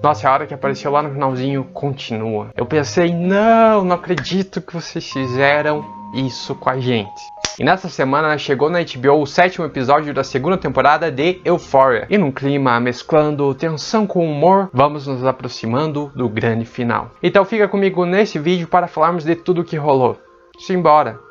Nossa, a hora que apareceu lá no finalzinho, continua. Eu pensei, não acredito que vocês fizeram isso com a gente. E nessa semana chegou na HBO o 7º episódio da segunda temporada de Euphoria. E num clima mesclando tensão com humor, vamos nos aproximando do grande final. Então fica comigo nesse vídeo para falarmos de tudo o que rolou. Simbora!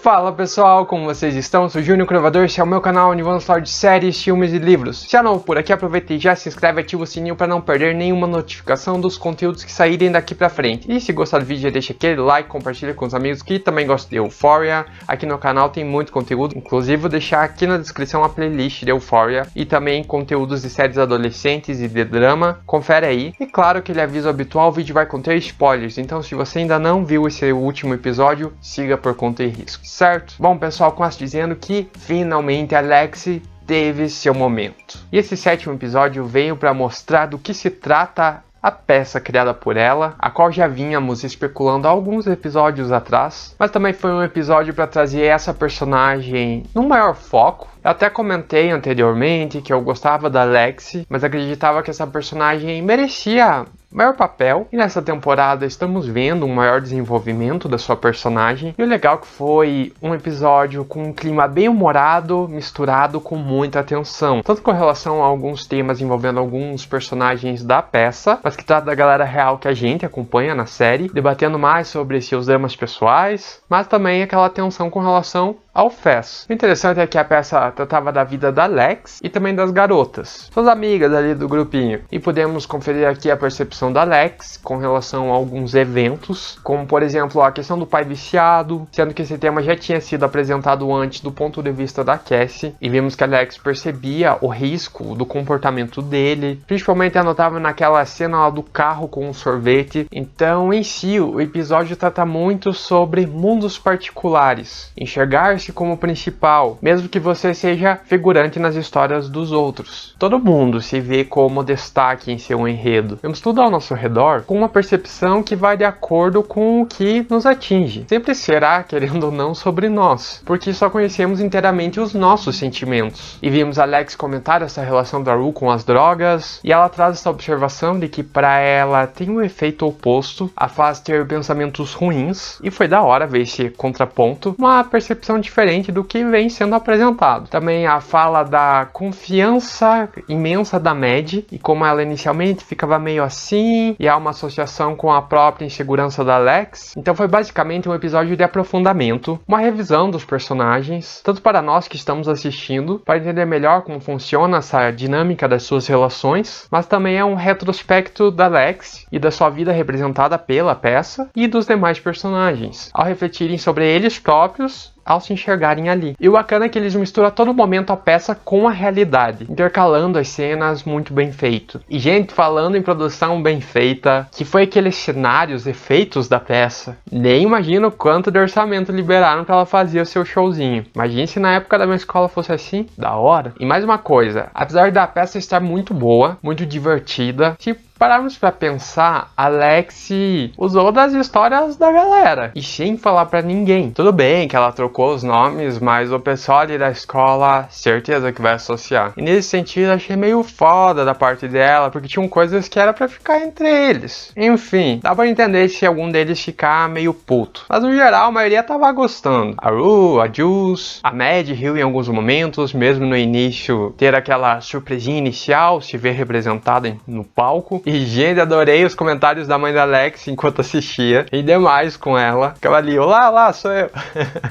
Fala pessoal, como vocês estão? Eu sou o Júnior Cravador, esse é o meu canal onde vamos falar de séries, filmes e livros. Se é novo por aqui, aproveita e já se inscreve e ativa o sininho para não perder nenhuma notificação dos conteúdos que saírem daqui pra frente. E se gostar do vídeo, já deixa aquele like, compartilha com os amigos que também gostam de Euphoria. Aqui no canal tem muito conteúdo, inclusive vou deixar aqui na descrição a playlist de Euphoria e também conteúdos de séries adolescentes e de drama. Confere aí. E claro, aquele aviso habitual, o vídeo vai conter spoilers, então se você ainda não viu esse último episódio, siga por conta e risco. Certo? Bom, pessoal, começo dizendo que finalmente Alexi teve seu momento. E esse 7º episódio veio para mostrar do que se trata a peça criada por ela, a qual já vínhamos especulando há alguns episódios atrás, mas também foi um episódio para trazer essa personagem no maior foco. Eu até comentei anteriormente que eu gostava da Alexi, mas acreditava que essa personagem merecia maior papel, e nessa temporada estamos vendo um maior desenvolvimento da sua personagem, e o legal que foi um episódio com um clima bem humorado, misturado com muita tensão, tanto com relação a alguns temas envolvendo alguns personagens da peça, mas que trata da galera real que a gente acompanha na série, debatendo mais sobre seus dramas pessoais, mas também aquela tensão com relação ao Fez. O interessante é que a peça tratava da vida da Alex e também das garotas, suas amigas ali do grupinho, e podemos conferir aqui a percepção da Alex com relação a alguns eventos, como por exemplo a questão do pai viciado, sendo que esse tema já tinha sido apresentado antes do ponto de vista da Cassie, e vimos que a Alex percebia o risco do comportamento dele, principalmente anotava naquela cena lá do carro com o sorvete. Então em si o episódio trata muito sobre mundos particulares, enxergar-se como principal, mesmo que você seja figurante nas histórias dos outros. Todo mundo se vê como destaque em seu enredo. Vemos tudo ao nosso redor com uma percepção que vai de acordo com o que nos atinge. Sempre será, querendo ou não, sobre nós, porque só conhecemos inteiramente os nossos sentimentos. E vimos Alex comentar essa relação da Rue com as drogas, e ela traz essa observação de que para ela tem um efeito oposto, a faz ter pensamentos ruins, e foi da hora ver esse contraponto, uma percepção diferente do que vem sendo apresentado. Também a fala da confiança imensa da Mad, e como ela inicialmente ficava meio assim, e há uma associação com a própria insegurança da Alex. Então foi basicamente um episódio de aprofundamento, uma revisão dos personagens, tanto para nós que estamos assistindo, para entender melhor como funciona essa dinâmica das suas relações, mas também é um retrospecto da Alex e da sua vida representada pela peça e dos demais personagens, ao refletirem sobre eles próprios, ao se enxergarem ali. E o bacana é que eles misturam a todo momento a peça com a realidade, intercalando as cenas muito bem feito. E gente, falando em produção bem feita, que foi aqueles cenários, efeitos da peça, nem imagino quanto de orçamento liberaram para ela fazer o seu showzinho. Imagine se na época da minha escola fosse assim, da hora. E mais uma coisa, apesar da peça estar muito boa, muito divertida, se pararmos pra pensar, Alexi usou das histórias da galera e sem falar pra ninguém. Tudo bem que ela trocou os nomes, mas o pessoal ali da escola certeza que vai associar. E nesse sentido achei meio foda da parte dela, porque tinham coisas que era pra ficar entre eles. Enfim, dá pra entender se algum deles ficar meio puto. Mas no geral a maioria tava gostando. A Rue, a Jules, a Mad riu em alguns momentos, mesmo no início ter aquela surpresinha inicial, se ver representada no palco. E, gente, adorei os comentários da mãe da Alex enquanto assistia. E demais com ela. Ficava ali, olá, sou eu.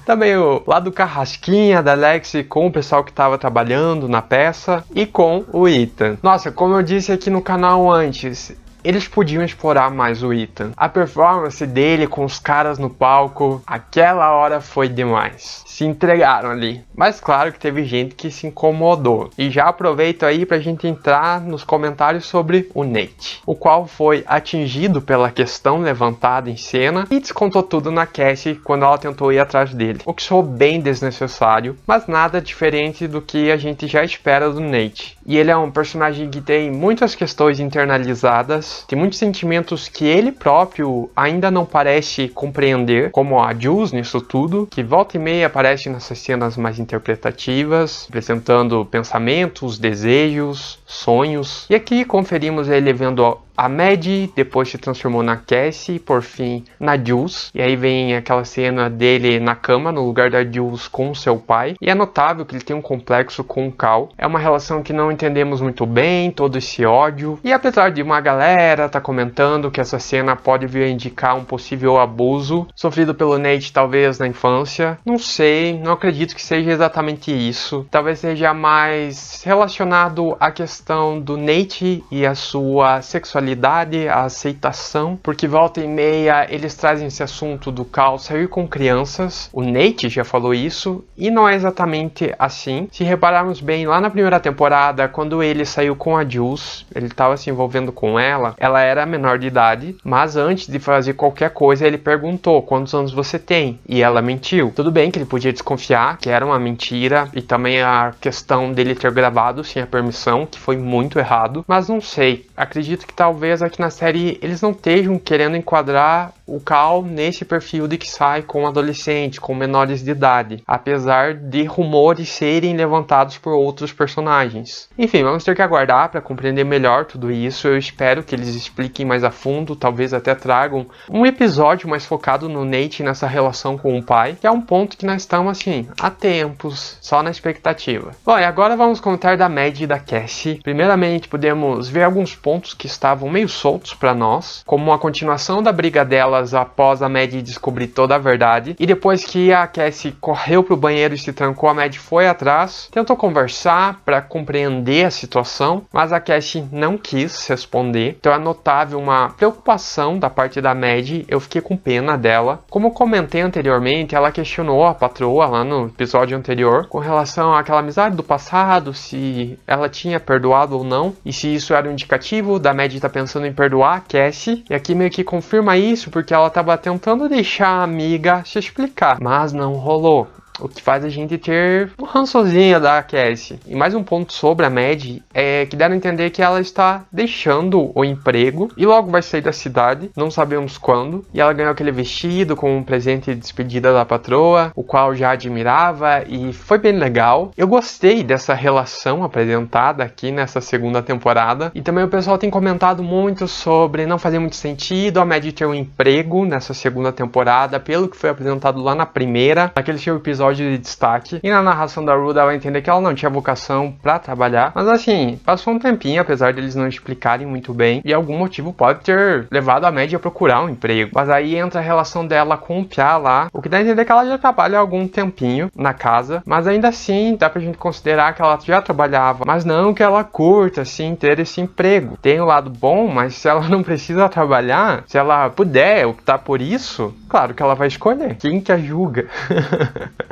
Também o lado carrasquinha da Alex com o pessoal que estava trabalhando na peça. E com o Ethan. Nossa, como eu disse aqui no canal antes, eles podiam explorar mais o Ethan. A performance dele com os caras no palco, aquela hora foi demais. Se entregaram ali. Mas claro que teve gente que se incomodou. E já aproveito aí pra gente entrar nos comentários sobre o Nate, o qual foi atingido pela questão levantada em cena e descontou tudo na Cassie quando ela tentou ir atrás dele. O que soou bem desnecessário, mas nada diferente do que a gente já espera do Nate. E ele é um personagem que tem muitas questões internalizadas, mas tem muitos sentimentos que ele próprio ainda não parece compreender, como a Jules nisso tudo, que volta e meia aparece nessas cenas mais interpretativas, apresentando pensamentos, desejos, sonhos. E aqui conferimos ele vendo a Maddie, depois se transformou na Cassie e por fim na Jules. E aí vem aquela cena dele na cama, no lugar da Jules com seu pai. E é notável que ele tem um complexo com o Cal. É uma relação que não entendemos muito bem, todo esse ódio. E apesar de uma galera tá comentando que essa cena pode vir a indicar um possível abuso sofrido pelo Nate talvez na infância, não sei, não acredito que seja exatamente isso. Talvez seja mais relacionado à questão do Nate e a sua sexualidade, a aceitação, porque volta e meia eles trazem esse assunto do Cal sair com crianças. O Nate já falou isso e não é exatamente assim. Se repararmos bem, lá na primeira temporada, quando ele saiu com a Jules, ele estava se envolvendo com ela era menor de idade, mas antes de fazer qualquer coisa ele perguntou: quantos anos você tem? E ela mentiu. Tudo bem que ele podia desconfiar que era uma mentira, e também a questão dele ter gravado sem a permissão, que foi muito errado, mas não sei, acredito que talvez aqui na série eles não estejam querendo enquadrar o Cal nesse perfil de que sai com adolescentes, com menores de idade, apesar de rumores serem levantados por outros personagens. Enfim, vamos ter que aguardar para compreender melhor tudo isso. Eu espero que eles expliquem mais a fundo, talvez até tragam um episódio mais focado no Nate, nessa relação com o pai, que é um ponto que nós estamos assim, há tempos, só na expectativa. Bom, e agora vamos comentar da Maddie e da Cassie. Primeiramente, podemos ver alguns pontos que estavam meio soltos para nós, como a continuação da briga delas após a Maddie descobrir toda a verdade, e depois que a Cassie correu pro banheiro e se trancou, a Maddie foi atrás, tentou conversar para compreender a situação, mas a Cassie não quis responder. Então é notável uma preocupação da parte da Maddie. Eu fiquei com pena dela. Como comentei anteriormente, ela questionou a patroa lá no episódio anterior com relação àquela amizade do passado, se ela tinha perdoado ou não, e se isso era um indicativo da Maddie estar pensando em perdoar a Cassie. E aqui meio que confirma isso, porque ela estava tentando deixar a amiga se explicar, mas não rolou. O que faz a gente ter um rançozinho da Cassie. E mais um ponto sobre a Maddie é que deram a entender que ela está deixando o emprego e logo vai sair da cidade, não sabemos quando. E ela ganhou aquele vestido com um presente de despedida da patroa, o qual já admirava, e foi bem legal. Eu gostei dessa relação apresentada aqui nessa segunda temporada. E também o pessoal tem comentado muito sobre não fazer muito sentido a Maddie ter um emprego nessa segunda temporada, pelo que foi apresentado lá na primeira, naquele seu episódio de destaque. E na narração da Rue dava a entender que ela não tinha vocação pra trabalhar. Mas assim, passou um tempinho, apesar deles não explicarem muito bem, e algum motivo pode ter levado a Maddie a procurar um emprego. Mas aí entra a relação dela com o Pia lá, o que dá a entender que ela já trabalha há algum tempinho na casa. Mas ainda assim, dá pra gente considerar que ela já trabalhava, mas não que ela curta assim ter esse emprego. Tem um lado bom, mas se ela não precisa trabalhar, se ela puder optar por isso, claro que ela vai escolher. Quem que a julga?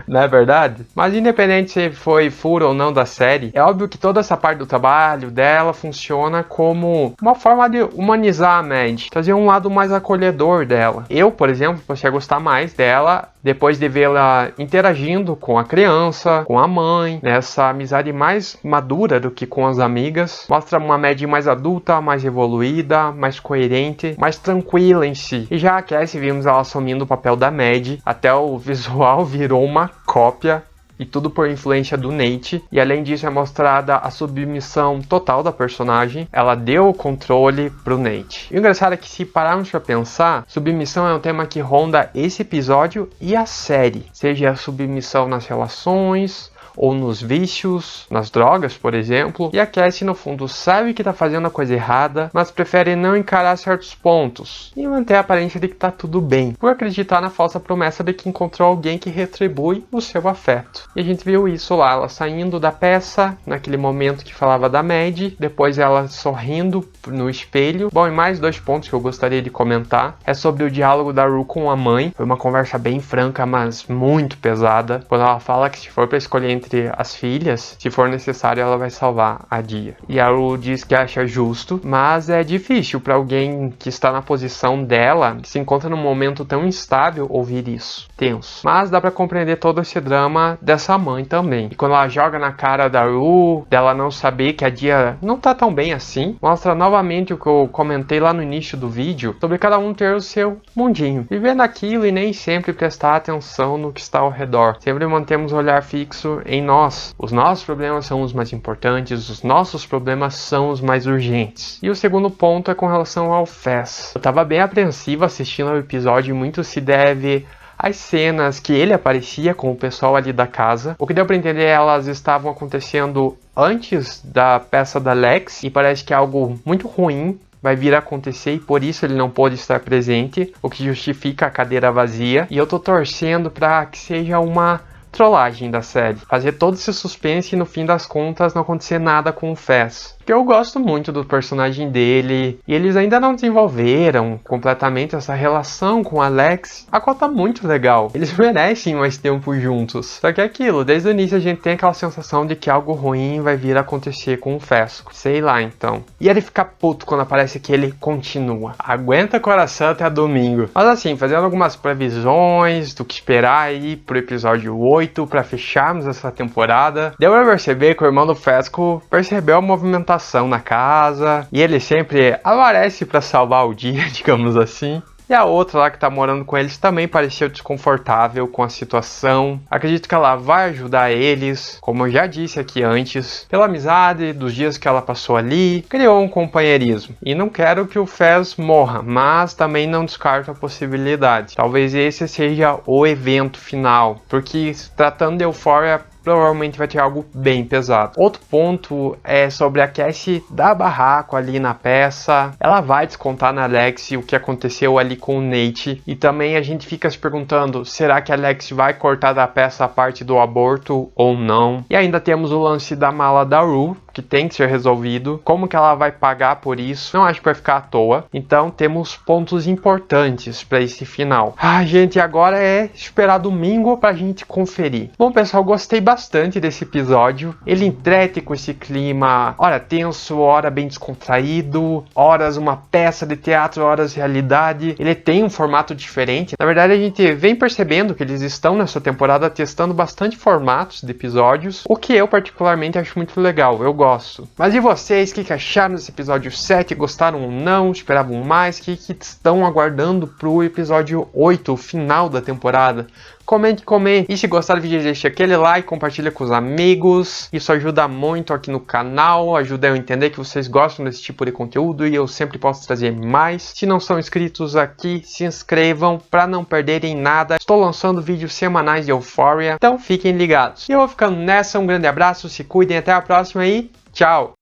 Não é verdade? Mas independente se foi furo ou não da série, é óbvio que toda essa parte do trabalho dela funciona como uma forma de humanizar a Maddie, trazer um lado mais acolhedor dela. Eu, por exemplo, passei a gostar mais dela depois de vê-la interagindo com a criança, com a mãe, nessa amizade mais madura do que com as amigas. Mostra uma Maddie mais adulta, mais evoluída, mais coerente, mais tranquila em si. E já a Cassie, vimos ela assumindo o papel da Maddie, até o visual virou uma cópia. E tudo por influência do Nate. E além disso é mostrada a submissão total da personagem. Ela deu o controle pro Nate. E o engraçado é que, se pararmos pra pensar, submissão é um tema que ronda esse episódio e a série. Seja a submissão nas relações, ou nos vícios, nas drogas, por exemplo. E a Cassie, no fundo, sabe que tá fazendo a coisa errada, mas prefere não encarar certos pontos e manter a aparência de que tá tudo bem, por acreditar na falsa promessa de que encontrou alguém que retribui o seu afeto. E a gente viu isso lá, ela saindo da peça, naquele momento que falava da Maddie, depois ela sorrindo no espelho. Bom, e mais dois pontos que eu gostaria de comentar é sobre o diálogo da Rue com a mãe. Foi uma conversa bem franca, mas muito pesada, quando ela fala que se for pra escolher entre entre as filhas, se for necessário ela vai salvar a Dia. E a Rue diz que acha justo, mas é difícil para alguém que está na posição dela, que se encontra num momento tão instável, ouvir isso. Tenso. Mas dá para compreender todo esse drama dessa mãe também. E quando ela joga na cara da Rue, dela não saber que a Dia não tá tão bem assim, mostra novamente o que eu comentei lá no início do vídeo, sobre cada um ter o seu mundinho. Viver naquilo e nem sempre prestar atenção no que está ao redor. Sempre mantemos o olhar fixo em nós. Os nossos problemas são os mais importantes, os nossos problemas são os mais urgentes. E o segundo ponto é com relação ao Fez. Eu tava bem apreensivo assistindo ao episódio e muito se deve as cenas que ele aparecia com o pessoal ali da casa. O que deu pra entender, elas estavam acontecendo antes da peça da Lex, e parece que algo muito ruim vai vir a acontecer e por isso ele não pôde estar presente, o que justifica a cadeira vazia. E eu tô torcendo pra que seja uma trollagem da série, fazer todo esse suspense e no fim das contas não acontecer nada com o Fez. Porque eu gosto muito do personagem dele, e eles ainda não desenvolveram completamente essa relação com a Lex. A qual tá muito legal, eles merecem mais tempo juntos. Só que é aquilo, desde o início a gente tem aquela sensação de que algo ruim vai vir a acontecer com o Fez. Sei lá então. E ele fica puto quando aparece que ele continua. Aguenta coração até domingo. Mas assim, fazendo algumas previsões do que esperar aí pro episódio 8, pra fecharmos essa temporada, deu pra perceber que o irmão do Fesco percebeu a movimentação na casa, e ele sempre aparece para salvar o dia, digamos assim. E a outra lá que tá morando com eles também pareceu desconfortável com a situação. Acredito que ela vai ajudar eles, como eu já disse aqui antes, pela amizade dos dias que ela passou ali, criou um companheirismo. E não quero que o Fez morra, mas também não descarto a possibilidade. Talvez esse seja o evento final, porque se tratando de Euphoria, provavelmente vai ter algo bem pesado. Outro ponto é sobre a Cassie da barraco ali na peça. Ela vai descontar na Alex o que aconteceu ali com o Nate. E também a gente fica se perguntando, será que a Alex vai cortar da peça a parte do aborto ou não? E ainda temos o lance da mala da Rue, que tem que ser resolvido. Como que ela vai pagar por isso? Não acho que vai ficar à toa. Então temos pontos importantes para esse final. Gente, agora é esperar domingo pra gente conferir. Bom, pessoal, gostei bastante desse episódio. Ele entrete com esse clima, ora tenso, ora bem descontraído, horas uma peça de teatro, horas realidade. Ele tem um formato diferente. Na verdade, a gente vem percebendo que eles estão nessa temporada testando bastante formatos de episódios, o que eu particularmente acho muito legal. Eu gosto. Mas e vocês, o que acharam desse episódio 7? Gostaram ou não? Esperavam mais? O que estão aguardando pro episódio 8, o final da temporada? Comente. E se gostaram do vídeo, deixa aquele like, compartilha com os amigos. Isso ajuda muito aqui no canal, ajuda eu a entender que vocês gostam desse tipo de conteúdo e eu sempre posso trazer mais. Se não são inscritos aqui, se inscrevam para não perderem nada. Estou lançando vídeos semanais de Euphoria, então fiquem ligados. E eu vou ficando nessa, um grande abraço, se cuidem, até a próxima e tchau!